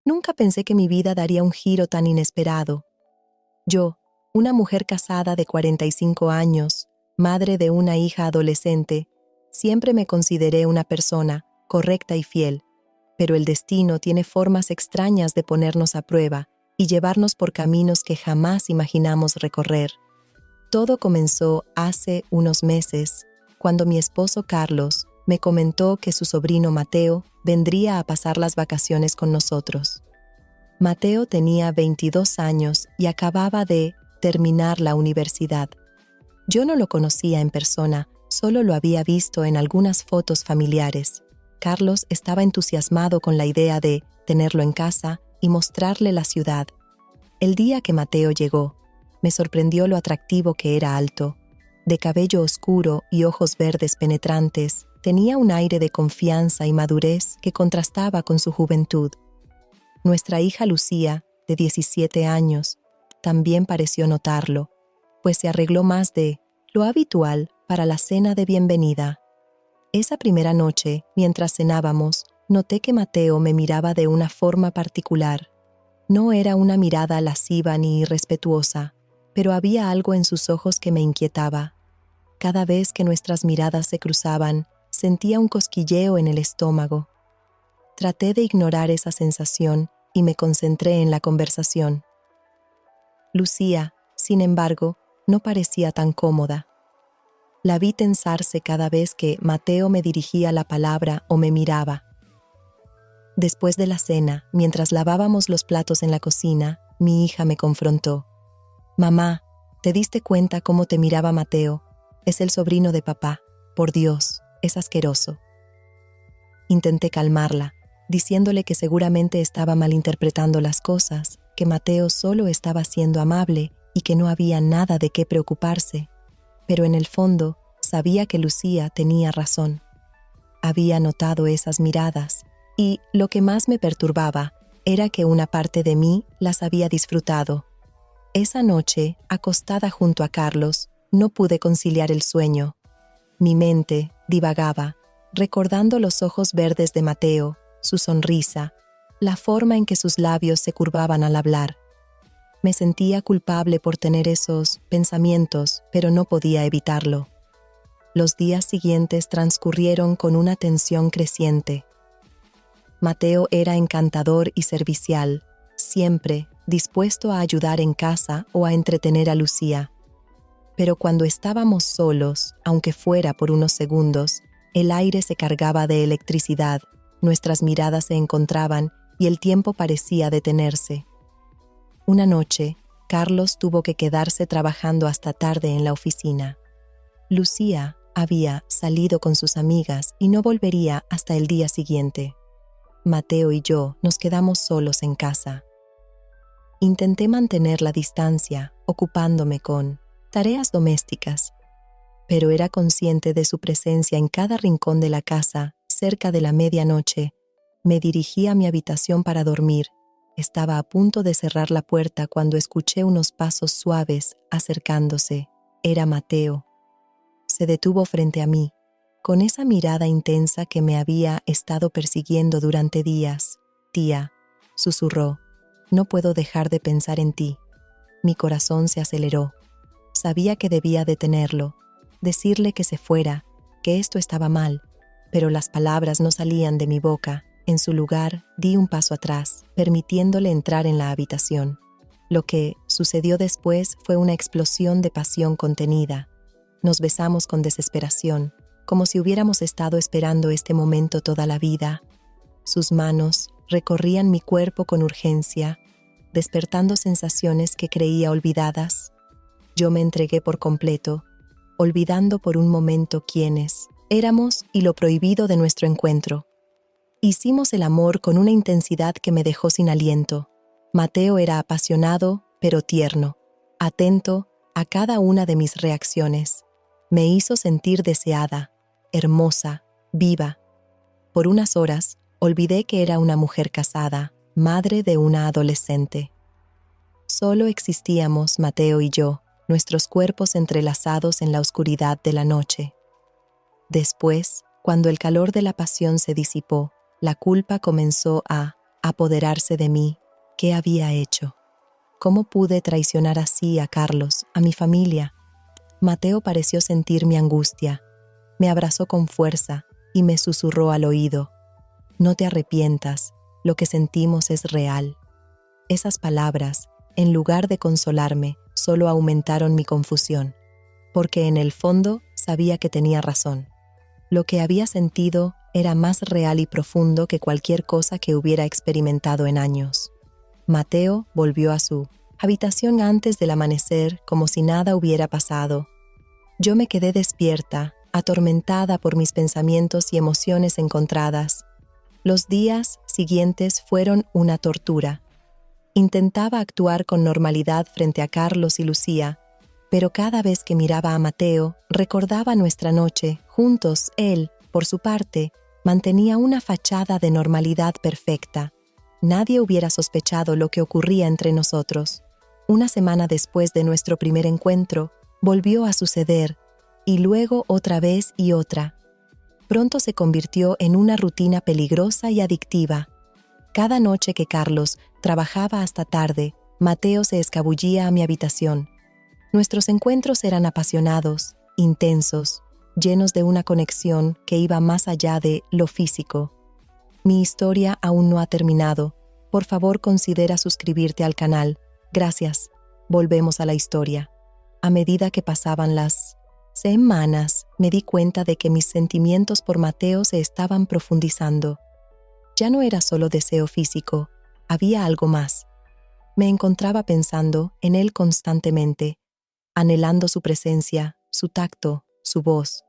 Nunca pensé que mi vida daría un giro tan inesperado. Yo, una mujer casada de 45 años, madre de una hija adolescente, siempre me consideré una persona correcta y fiel, pero el destino tiene formas extrañas de ponernos a prueba y llevarnos por caminos que jamás imaginamos recorrer. Todo comenzó hace unos meses, cuando mi esposo Carlos me comentó que su sobrino Mateo vendría a pasar las vacaciones con nosotros. Mateo tenía 22 años y acababa de terminar la universidad. Yo no lo conocía en persona, solo lo había visto en algunas fotos familiares. Carlos estaba entusiasmado con la idea de tenerlo en casa y mostrarle la ciudad. El día que Mateo llegó, me sorprendió lo atractivo que era alto. De cabello oscuro y ojos verdes penetrantes, tenía un aire de confianza y madurez que contrastaba con su juventud. Nuestra hija Lucía, de 17 años, también pareció notarlo, pues se arregló más de lo habitual para la cena de bienvenida. Esa primera noche, mientras cenábamos, noté que Mateo me miraba de una forma particular. No era una mirada lasciva ni irrespetuosa, pero había algo en sus ojos que me inquietaba. Cada vez que nuestras miradas se cruzaban, sentía un cosquilleo en el estómago. Traté de ignorar esa sensación y me concentré en la conversación. Lucía, sin embargo, no parecía tan cómoda. La vi tensarse cada vez que Mateo me dirigía la palabra o me miraba. Después de la cena, mientras lavábamos los platos en la cocina, mi hija me confrontó. «Mamá, ¿te diste cuenta cómo te miraba Mateo? Es el sobrino de papá. Por Dios, es asqueroso». Intenté calmarla, diciéndole que seguramente estaba malinterpretando las cosas, que Mateo solo estaba siendo amable y que no había nada de qué preocuparse. Pero en el fondo, sabía que Lucía tenía razón. Había notado esas miradas, y lo que más me perturbaba era que una parte de mí las había disfrutado. Esa noche, acostada junto a Carlos, no pude conciliar el sueño. Mi mente divagaba, recordando los ojos verdes de Mateo, su sonrisa, la forma en que sus labios se curvaban al hablar. Me sentía culpable por tener esos pensamientos, pero no podía evitarlo. Los días siguientes transcurrieron con una tensión creciente. Mateo era encantador y servicial, siempre dispuesto a ayudar en casa o a entretener a Lucía. Pero cuando estábamos solos, aunque fuera por unos segundos, el aire se cargaba de electricidad, nuestras miradas se encontraban y el tiempo parecía detenerse. Una noche, Carlos tuvo que quedarse trabajando hasta tarde en la oficina. Lucía había salido con sus amigas y no volvería hasta el día siguiente. Mateo y yo nos quedamos solos en casa. Intenté mantener la distancia, ocupándome con tareas domésticas, pero era consciente de su presencia en cada rincón de la casa. Cerca de la medianoche, me dirigí a mi habitación para dormir. Estaba a punto de cerrar la puerta cuando escuché unos pasos suaves acercándose. Era Mateo. Se detuvo frente a mí, con esa mirada intensa que me había estado persiguiendo durante días. «Tía», susurró, «no puedo dejar de pensar en ti». Mi corazón se aceleró. Sabía que debía detenerlo, decirle que se fuera, que esto estaba mal, pero las palabras no salían de mi boca. En su lugar, di un paso atrás, permitiéndole entrar en la habitación. Lo que sucedió después fue una explosión de pasión contenida. Nos besamos con desesperación, como si hubiéramos estado esperando este momento toda la vida. Sus manos recorrían mi cuerpo con urgencia, despertando sensaciones que creía olvidadas. Yo me entregué por completo, olvidando por un momento quiénes éramos y lo prohibido de nuestro encuentro. Hicimos el amor con una intensidad que me dejó sin aliento. Mateo era apasionado, pero tierno, atento a cada una de mis reacciones. Me hizo sentir deseada, hermosa, viva. Por unas horas, olvidé que era una mujer casada, madre de una adolescente. Solo existíamos Mateo y yo, nuestros cuerpos entrelazados en la oscuridad de la noche. Después, cuando el calor de la pasión se disipó, la culpa comenzó a apoderarse de mí. ¿Qué había hecho? ¿Cómo pude traicionar así a Carlos, a mi familia? Mateo pareció sentir mi angustia. Me abrazó con fuerza y me susurró al oído: no te arrepientas, lo que sentimos es real. Esas palabras, en lugar de consolarme, solo aumentaron mi confusión, porque en el fondo sabía que tenía razón. Lo que había sentido era más real y profundo que cualquier cosa que hubiera experimentado en años. Mateo volvió a su habitación antes del amanecer, como si nada hubiera pasado. Yo me quedé despierta, atormentada por mis pensamientos y emociones encontradas. Los días siguientes fueron una tortura. Intentaba actuar con normalidad frente a Carlos y Lucía, pero cada vez que miraba a Mateo, recordaba nuestra noche juntos. Él, por su parte, mantenía una fachada de normalidad perfecta. Nadie hubiera sospechado lo que ocurría entre nosotros. Una semana después de nuestro primer encuentro, volvió a suceder, y luego otra vez y otra. Pronto se convirtió en una rutina peligrosa y adictiva. Cada noche que Carlos trabajaba hasta tarde, Mateo se escabullía a mi habitación. Nuestros encuentros eran apasionados, intensos, llenos de una conexión que iba más allá de lo físico. Mi historia aún no ha terminado. Por favor, considera suscribirte al canal. Gracias. Volvemos a la historia. A medida que pasaban las semanas, me di cuenta de que mis sentimientos por Mateo se estaban profundizando. Ya no era solo deseo físico, había algo más. Me encontraba pensando en él constantemente, anhelando su presencia, su tacto, su voz.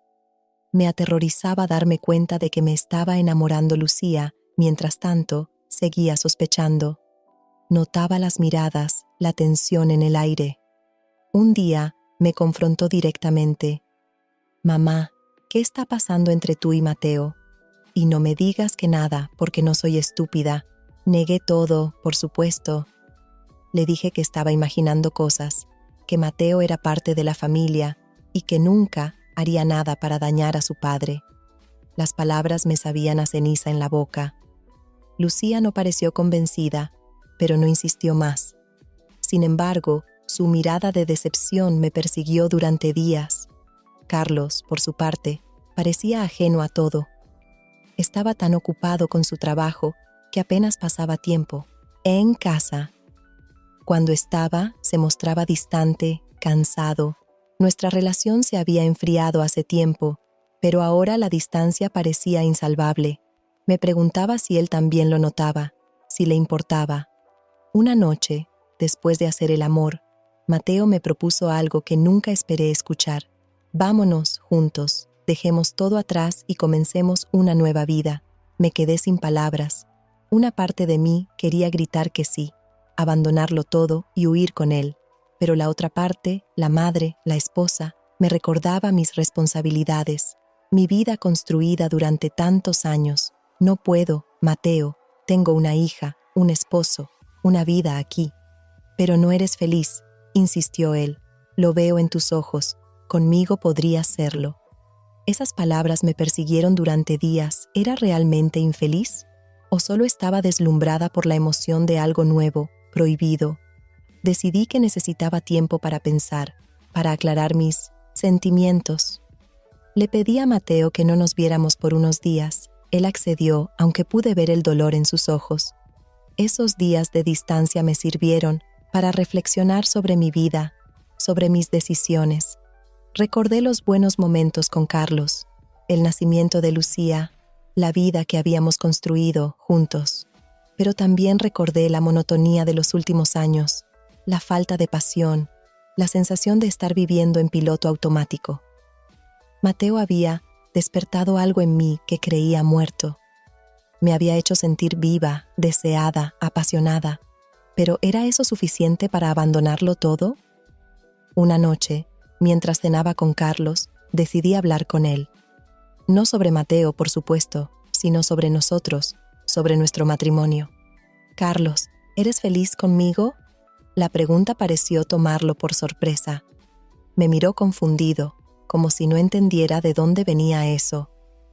Me aterrorizaba darme cuenta de que me estaba enamorando Lucía. Mientras tanto, seguía sospechando. Notaba las miradas, la tensión en el aire. Un día me confrontó directamente. Mamá, ¿qué está pasando entre tú y Mateo? Y no me digas que nada, porque no soy estúpida. Negué todo, por supuesto. Le dije que estaba imaginando cosas, que Mateo era parte de la familia y que nunca haría nada para dañar a su padre. Las palabras me sabían a ceniza en la boca. Lucía no pareció convencida, pero no insistió más. Sin embargo, su mirada de decepción me persiguió durante días. Carlos, por su parte, parecía ajeno a todo. Estaba tan ocupado con su trabajo que apenas pasaba tiempo en casa. Cuando estaba, se mostraba distante, cansado. Nuestra relación se había enfriado hace tiempo, pero ahora la distancia parecía insalvable. Me preguntaba si él también lo notaba, si le importaba. Una noche, después de hacer el amor, Mateo me propuso algo que nunca esperé escuchar. Vámonos juntos, dejemos todo atrás y comencemos una nueva vida. Me quedé sin palabras. Una parte de mí quería gritar que sí, abandonarlo todo y huir con él, pero la otra parte, la madre, la esposa, me recordaba mis responsabilidades, mi vida construida durante tantos años. No puedo, Mateo, tengo una hija, un esposo, una vida aquí. Pero no eres feliz, insistió él. Lo veo en tus ojos, conmigo podrías serlo. Esas palabras me persiguieron durante días. ¿Era realmente infeliz? ¿O solo estaba deslumbrada por la emoción de algo nuevo, prohibido? Decidí que necesitaba tiempo para pensar, para aclarar mis sentimientos. Le pedí a Mateo que no nos viéramos por unos días. Él accedió, aunque pude ver el dolor en sus ojos. Esos días de distancia me sirvieron para reflexionar sobre mi vida, sobre mis decisiones. Recordé los buenos momentos con Carlos, el nacimiento de Lucía, la vida que habíamos construido juntos. Pero también recordé la monotonía de los últimos años, la falta de pasión, la sensación de estar viviendo en piloto automático. Mateo había despertado algo en mí que creía muerto. Me había hecho sentir viva, deseada, apasionada. ¿Pero era eso suficiente para abandonarlo todo? Una noche, mientras cenaba con Carlos, decidí hablar con él. No sobre Mateo, por supuesto, sino sobre nosotros, sobre nuestro matrimonio. Carlos, ¿eres feliz conmigo? La pregunta pareció tomarlo por sorpresa. Me miró confundido, como si no entendiera de dónde venía eso.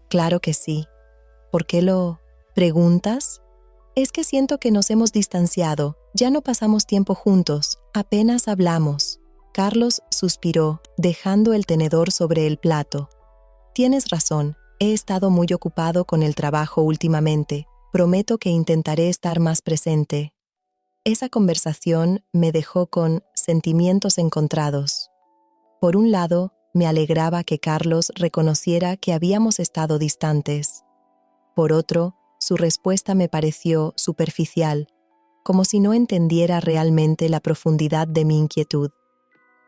Claro que sí. ¿Por qué lo preguntas? Es que siento que nos hemos distanciado, ya no pasamos tiempo juntos, apenas hablamos. Carlos suspiró, dejando el tenedor sobre el plato. Tienes razón, he estado muy ocupado con el trabajo últimamente. Prometo que intentaré estar más presente. Esa conversación me dejó con sentimientos encontrados. Por un lado, me alegraba que Carlos reconociera que habíamos estado distantes. Por otro, su respuesta me pareció superficial, como si no entendiera realmente la profundidad de mi inquietud.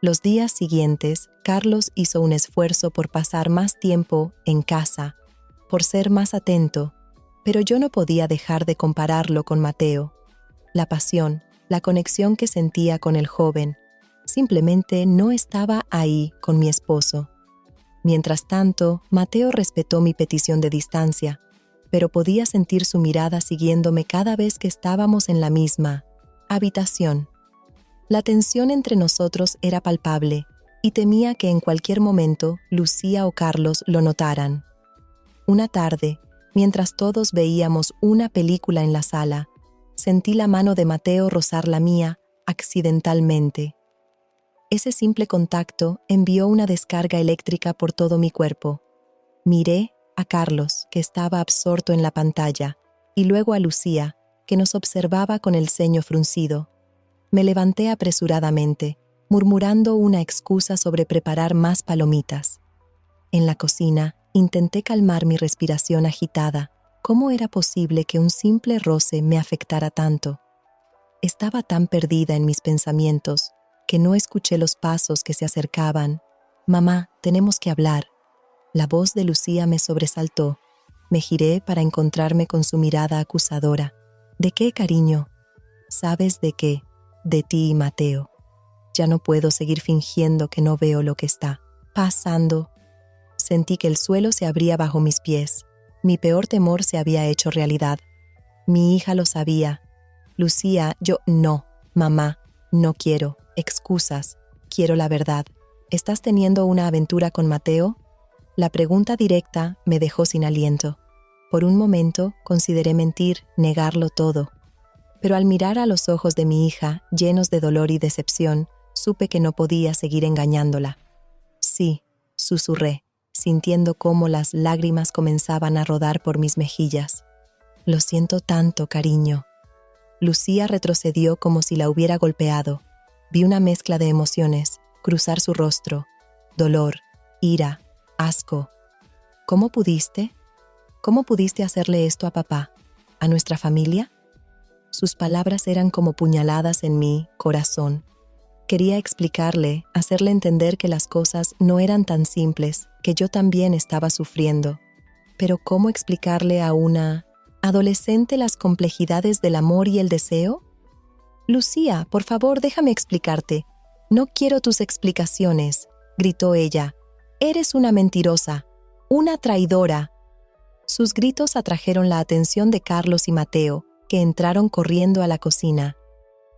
Los días siguientes, Carlos hizo un esfuerzo por pasar más tiempo en casa, por ser más atento, pero yo no podía dejar de compararlo con Mateo. La pasión, la conexión que sentía con el joven, simplemente no estaba ahí con mi esposo. Mientras tanto, Mateo respetó mi petición de distancia, pero podía sentir su mirada siguiéndome cada vez que estábamos en la misma habitación. La tensión entre nosotros era palpable y temía que en cualquier momento Lucía o Carlos lo notaran. Una tarde, mientras todos veíamos una película en la sala, sentí la mano de Mateo rozar la mía accidentalmente. Ese simple contacto envió una descarga eléctrica por todo mi cuerpo. Miré a Carlos, que estaba absorto en la pantalla, y luego a Lucía, que nos observaba con el ceño fruncido. Me levanté apresuradamente, murmurando una excusa sobre preparar más palomitas. En la cocina, intenté calmar mi respiración agitada. ¿Cómo era posible que un simple roce me afectara tanto? Estaba tan perdida en mis pensamientos que no escuché los pasos que se acercaban. «Mamá, tenemos que hablar». La voz de Lucía me sobresaltó. Me giré para encontrarme con su mirada acusadora. «¿De qué, cariño?» «¿Sabes de qué? De ti y Mateo. Ya no puedo seguir fingiendo que no veo lo que está pasando». Sentí que el suelo se abría bajo mis pies. Mi peor temor se había hecho realidad. Mi hija lo sabía. «Lucía, no, mamá, no quiero. Excusas. Quiero la verdad. ¿Estás teniendo una aventura con Mateo?» La pregunta directa me dejó sin aliento. Por un momento consideré mentir, negarlo todo. Pero al mirar a los ojos de mi hija, llenos de dolor y decepción, supe que no podía seguir engañándola. «Sí», susurré, sintiendo cómo las lágrimas comenzaban a rodar por mis mejillas. «Lo siento tanto, cariño». Lucía retrocedió como si la hubiera golpeado. Vi una mezcla de emociones cruzar su rostro: dolor, ira, asco. «¿Cómo pudiste? ¿Cómo pudiste hacerle esto a papá? ¿A nuestra familia?» Sus palabras eran como puñaladas en mi corazón. Quería explicarle, hacerle entender que las cosas no eran tan simples, que yo también estaba sufriendo. Pero ¿cómo explicarle a una adolescente las complejidades del amor y el deseo? «Lucía, por favor, déjame explicarte». «No quiero tus explicaciones», gritó ella. «Eres una mentirosa, una traidora». Sus gritos atrajeron la atención de Carlos y Mateo, que entraron corriendo a la cocina.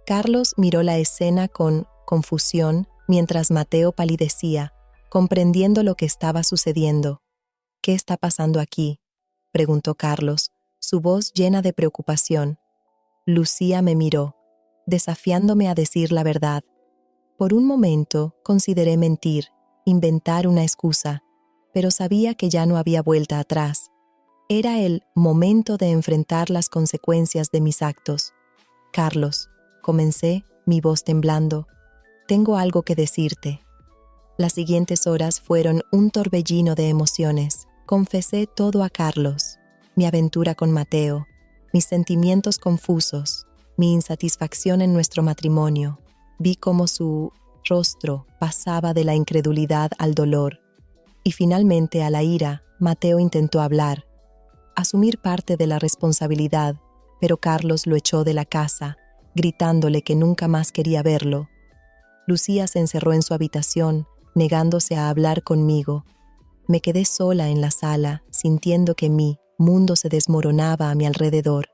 Carlos miró la escena con confusión mientras Mateo palidecía, comprendiendo lo que estaba sucediendo. «¿Qué está pasando aquí?», preguntó Carlos, su voz llena de preocupación. Lucía me miró, desafiándome a decir la verdad. Por un momento consideré mentir, inventar una excusa, pero sabía que ya no había vuelta atrás. Era el momento de enfrentar las consecuencias de mis actos. «Carlos», comencé, mi voz temblando, «tengo algo que decirte». Las siguientes horas fueron un torbellino de emociones. Confesé todo a Carlos: mi aventura con Mateo, mis sentimientos confusos, mi insatisfacción en nuestro matrimonio. Vi cómo su rostro pasaba de la incredulidad al dolor y finalmente a la ira. Mateo intentó hablar, asumir parte de la responsabilidad, pero Carlos lo echó de la casa, gritándole que nunca más quería verlo. Lucía se encerró en su habitación, negándose a hablar conmigo. Me quedé sola en la sala, sintiendo que mi mundo se desmoronaba a mi alrededor.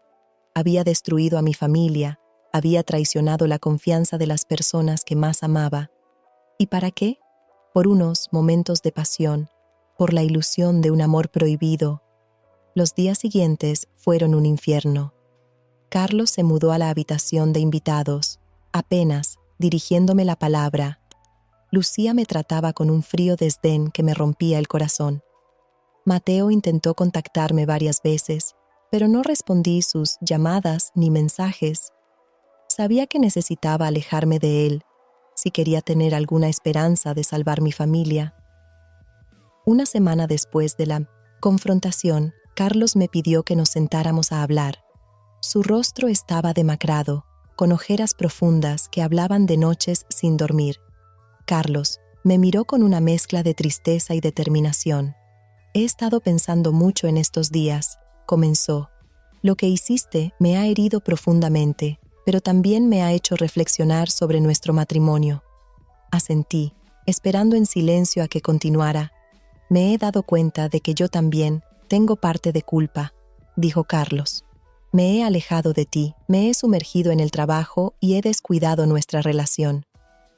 Había destruido a mi familia, había traicionado la confianza de las personas que más amaba. ¿Y para qué? Por unos momentos de pasión, por la ilusión de un amor prohibido. Los días siguientes fueron un infierno. Carlos se mudó a la habitación de invitados, apenas dirigiéndome la palabra. Lucía me trataba con un frío desdén que me rompía el corazón. Mateo intentó contactarme varias veces, pero no respondí sus llamadas ni mensajes. Sabía que necesitaba alejarme de él, si quería tener alguna esperanza de salvar mi familia. Una semana después de la confrontación, Carlos me pidió que nos sentáramos a hablar. Su rostro estaba demacrado, con ojeras profundas que hablaban de noches sin dormir. Carlos me miró con una mezcla de tristeza y determinación. He estado pensando mucho en estos días, comenzó. Lo que hiciste me ha herido profundamente, pero también me ha hecho reflexionar sobre nuestro matrimonio. Asentí, esperando en silencio a que continuara. Me he dado cuenta de que yo también tengo parte de culpa, dijo Carlos. Me he alejado de ti, me he sumergido en el trabajo y he descuidado nuestra relación.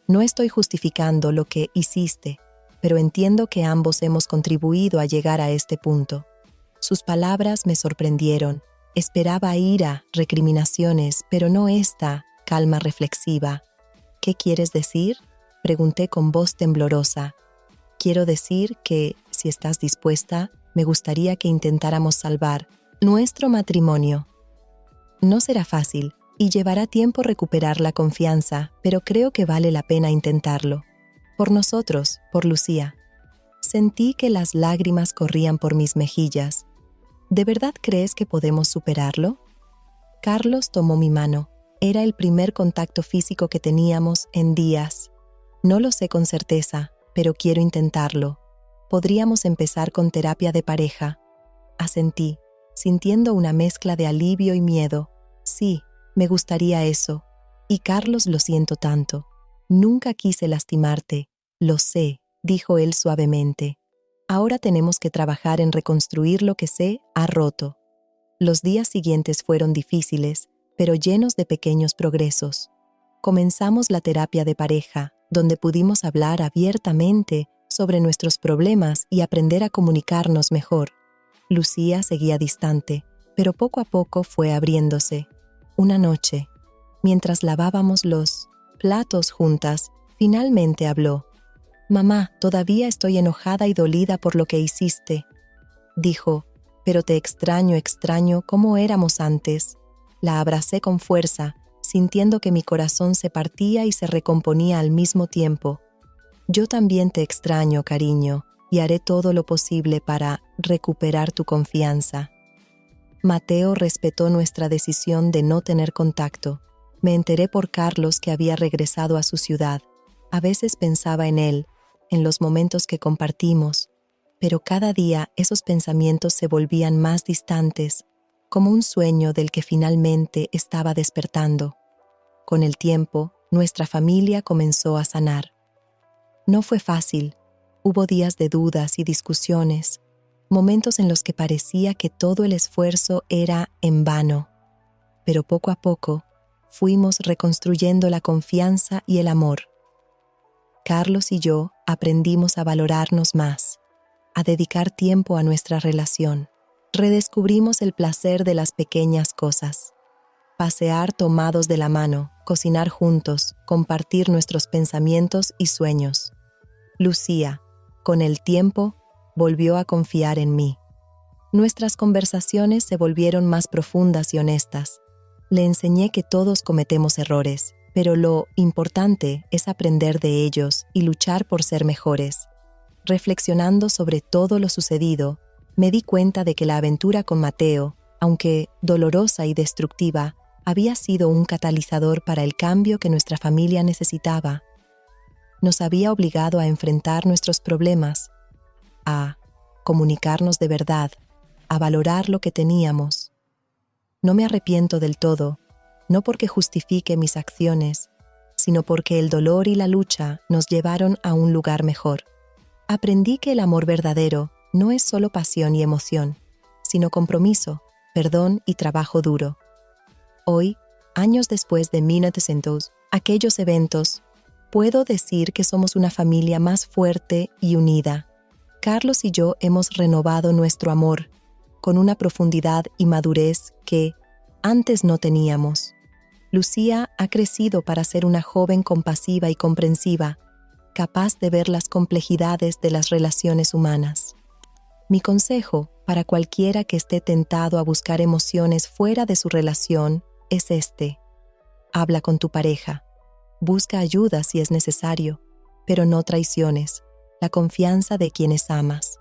No estoy justificando lo que hiciste, pero entiendo que ambos hemos contribuido a llegar a este punto. Sus palabras me sorprendieron. Esperaba ira, recriminaciones, pero no esta calma reflexiva. ¿Qué quieres decir?, pregunté con voz temblorosa. Quiero decir que, si estás dispuesta, me gustaría que intentáramos salvar nuestro matrimonio. No será fácil, y llevará tiempo recuperar la confianza, pero creo que vale la pena intentarlo. Por nosotros, por Lucía. Sentí que las lágrimas corrían por mis mejillas. ¿De verdad crees que podemos superarlo? Carlos tomó mi mano. Era el primer contacto físico que teníamos en días. No lo sé con certeza, pero quiero intentarlo. Podríamos empezar con terapia de pareja. Asentí, sintiendo una mezcla de alivio y miedo. Sí, me gustaría eso. Y Carlos, lo siento tanto. Nunca quise lastimarte. Lo sé, dijo él suavemente. Ahora tenemos que trabajar en reconstruir lo que se ha roto. Los días siguientes fueron difíciles, pero llenos de pequeños progresos. Comenzamos la terapia de pareja, donde pudimos hablar abiertamente sobre nuestros problemas y aprender a comunicarnos mejor. Lucía seguía distante, pero poco a poco fue abriéndose. Una noche, mientras lavábamos los platos juntas, finalmente habló. «Mamá, todavía estoy enojada y dolida por lo que hiciste», dijo, «pero te extraño como éramos antes». La abracé con fuerza, sintiendo que mi corazón se partía y se recomponía al mismo tiempo. «Yo también te extraño, cariño, y haré todo lo posible para recuperar tu confianza». Mateo respetó nuestra decisión de no tener contacto. Me enteré por Carlos que había regresado a su ciudad. A veces pensaba en él, en los momentos que compartimos, pero cada día esos pensamientos se volvían más distantes, como un sueño del que finalmente estaba despertando. Con el tiempo, nuestra familia comenzó a sanar. No fue fácil. Hubo días de dudas y discusiones, momentos en los que parecía que todo el esfuerzo era en vano. Pero poco a poco, fuimos reconstruyendo la confianza y el amor. Carlos y yo aprendimos a valorarnos más, a dedicar tiempo a nuestra relación. Redescubrimos el placer de las pequeñas cosas. Pasear tomados de la mano, cocinar juntos, compartir nuestros pensamientos y sueños. Lucía, con el tiempo, volvió a confiar en mí. Nuestras conversaciones se volvieron más profundas y honestas. Le enseñé que todos cometemos errores, pero lo importante es aprender de ellos y luchar por ser mejores. Reflexionando sobre todo lo sucedido, me di cuenta de que la aventura con Mateo, aunque dolorosa y destructiva, había sido un catalizador para el cambio que nuestra familia necesitaba. Nos había obligado a enfrentar nuestros problemas, a comunicarnos de verdad, a valorar lo que teníamos. No me arrepiento del todo, no porque justifique mis acciones, sino porque el dolor y la lucha nos llevaron a un lugar mejor. Aprendí que el amor verdadero no es solo pasión y emoción, sino compromiso, perdón y trabajo duro. Hoy, años después de 1900, aquellos eventos, puedo decir que somos una familia más fuerte y unida. Carlos y yo hemos renovado nuestro amor con una profundidad y madurez que, antes no teníamos. Lucía ha crecido para ser una joven compasiva y comprensiva, capaz de ver las complejidades de las relaciones humanas. Mi consejo para cualquiera que esté tentado a buscar emociones fuera de su relación es este: habla con tu pareja, busca ayuda si es necesario, pero no traiciones la confianza de quienes amas.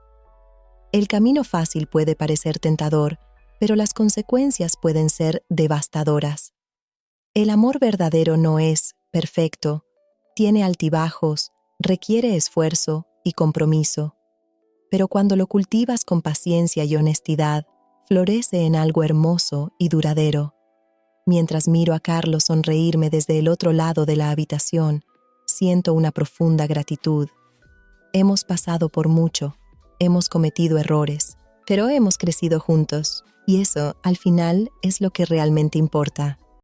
El camino fácil puede parecer tentador, pero las consecuencias pueden ser devastadoras. El amor verdadero no es perfecto, tiene altibajos, requiere esfuerzo y compromiso, pero cuando lo cultivas con paciencia y honestidad, florece en algo hermoso y duradero. Mientras miro a Carlos sonreírme desde el otro lado de la habitación, siento una profunda gratitud. Hemos pasado por mucho, hemos cometido errores, pero hemos crecido juntos, y eso, al final, es lo que realmente importa.